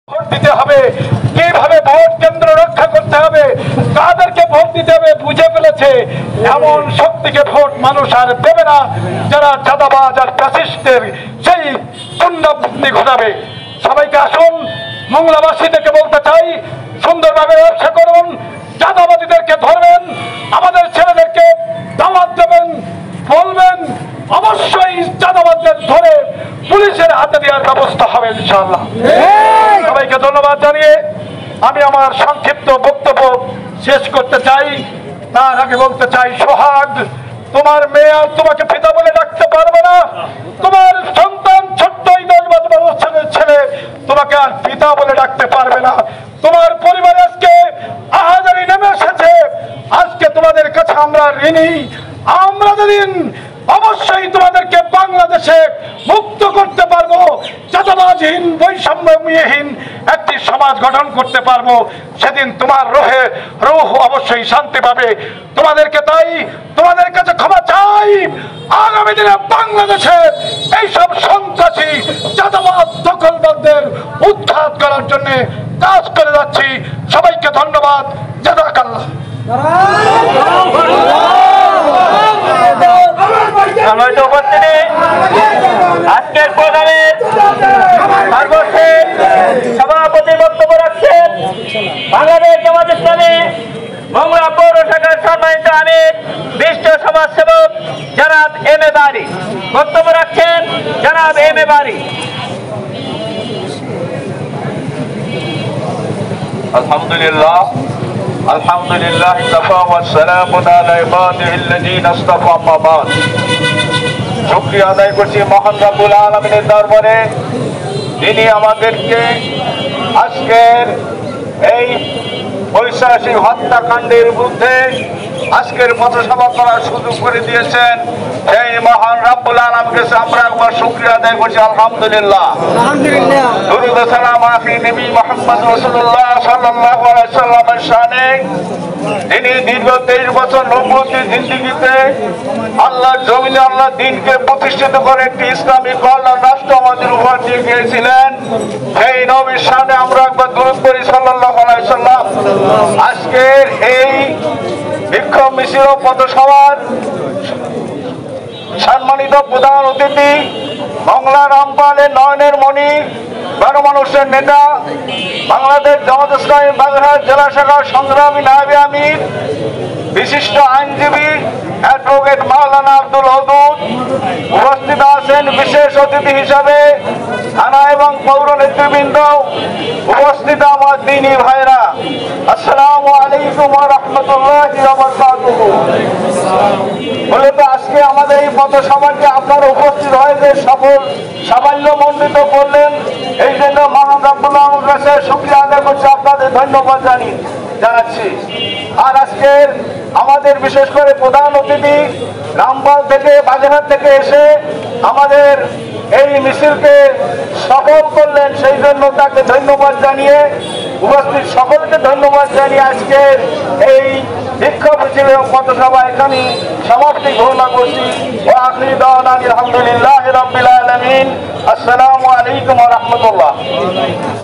Vote দিতে হবে, কিভাবে ভোট কেন্দ্র রক্ষা করতে হবে, কাদেরকে ভোট দিতে হবে বুঝে ফেলেছে। এমন শক্তিকে ভোট মানুষ আর দেবে না যারা চাঁদাবাজ আর ফ্যাসিস্টের সেই পুনরাবৃত্তি ঘটাবে। সবাইকে আসুন, মংলাবাসীদেরকে বলতে চাই, সুন্দরভাবে ব্যবসা করুন, চাঁদাবাদীদেরকে ধরবেন, আমাদের ছেলেদেরকে দাওয়াত দেবেন, বলবেন অবশ্যই চাঁদাবাজদের ধরে পুলিশের হাতে দেওয়ার ব্যবস্থা হবে ইনশাআল্লাহ। সবাইকে ধন্যবাদ জানিয়ে আমি আমার সংক্ষিপ্ত বক্তব্য শেষ করতে চাই। তার আগে বলতে চাই, সোহাগ, তোমার মেয়ে আর তোমাকে পিতা বলে ডাকতে পারবে না। তোমার সন্তান ছোট্ট 10-12 বছরের ছেলে তোমাকে আর পিতা বলে ডাকতে পারবে না। তোমার পরিবারে আজকে আহাজারি নেমে এসেছে। আজকে তোমাদের কাছে আমরা ঋণী। আমরা যেদিন অবশ্যই তোমাদেরকে বাংলাদেশে মুক্ত করতে পারবো, চাঁদাবাজহীন বৈষম্যহীন একটি সমাজ গঠন করতে পারবো, সেদিন তোমার রূহ অবশ্যই শান্তি পাবে। তোমাদেরকে তাই তোমাদের কাছে ক্ষমা চাই। আগামী দিনে বাংলাদেশে এইসব সন্ত্রাসী চাঁদাবাজ দখলবাদদের উৎখাত করার জন্য কাজ করে যাচ্ছি। সবাইকে ধন্যবাদ। জাযাকাল্লাহ। আজকের প্রোগ্রামের সর্বশেষ সভাপতি বক্তব্য রাখছেন বাংলাদেশ জামাত ইসলামী মংলা পৌর শাখার সম্মানিত আমির, বিশিষ্ট সমাজসেবক জনাব এম এ বারী। বক্তব্য রাখছেন জনাব এম এ বারী। আলহামদুলিল্লাহ আলহামদুলিল্লাহ ওয়া সালামুন আলা ইবাদিহিল্লাযীনা ইসতাফা, আম্মা বা'দ। শুকরিয়া আদায় করছি মহান রব্বুল আলামিনের দরবারে, যিনি আমাদেরকে আজকের এই ঐতিহাসিক হত্যাকাণ্ডের বিরুদ্ধে আজকের পথসভা করার সুযোগ করে দিয়েছেন। সেই মহান রব্বুল আলামিনের কাছে আমরা একবার শুকরিয়া আদায় করছি। আলহামদুলিল্লাহ। দুরূদ ও সালাম আখি নবী মুহাম্মদ রাসূলুল্লাহ সাল্লাল্লাহু আলাইহি সাল্লামের শানে, তিনি দীর্ঘ 23 বছর নবুয়তি জিন্দেগিতে আল্লাহর জমিনে আল্লাহ দ্বীনকে প্রতিষ্ঠিত করে একটি ইসলামী কল্যাণ রাষ্ট্র আমাদের উপহার দিয়ে গিয়েছিলেন। সেই নবীর শানে আমরা একবার দুরূদ পড়ি সাল্লাল্লাহু আলাইহি সাল্লাম। আজকের এই বিক্ষোভ মিছিল ও পথসভার সম্মানিত প্রধান অতিথি, মংলা রামপালের নয়নের মণি, গণমানুষের নেতা, বাংলাদেশ জামাত ইসলামী বাগেরহাট জেলা শাখার সংগ্রামী নায়েবে আমির, বিশিষ্ট আইনজীবী অ্যাডভোকেট মাওলানা আব্দুল ওদুদ, উপস্থিত আছেন বিশেষ অতিথি হিসাবে থানা এবং পৌর নেতৃবৃন্দ, উপস্থিত আমার দ্বীনী ভাইরা, আসসালামু আলাইকুম ওয়া রাহমাতুল্লাহি ওয়া বারাকাতুহু। মূলত আজকে আমাদের এই পথসভাকে আপনারা উপস্থিত হয়ে যে সাফল্যমণ্ডিত করলেন, এই জন্য মহান রব্বুল আলামিনের কাছে শুকরিয়া আদায় করছি, আপনাদের ধন্যবাদ জানাচ্ছি। আর আজকের আমাদের বিশেষ করে প্রধান অতিথি রামপাল থেকে, বাগেরহাট থেকে এসে আমাদের এই মিছিলকে সফল করলেন, সেই জন্য তাকে ধন্যবাদ জানিয়ে, উপস্থিত সকলকে ধন্যবাদ জানিয়ে আজকের এই বিক্ষোভ মিছিল এবং পথসভা এখানে সমাপ্তি ঘোষণা করছি। ওয়া আখিরু দাওয়ানা আলহামদুলিল্লাহি রাব্বিল আলামিন। আসসালামু আলাইকুম ওয়া রাহমাতুল্লাহ।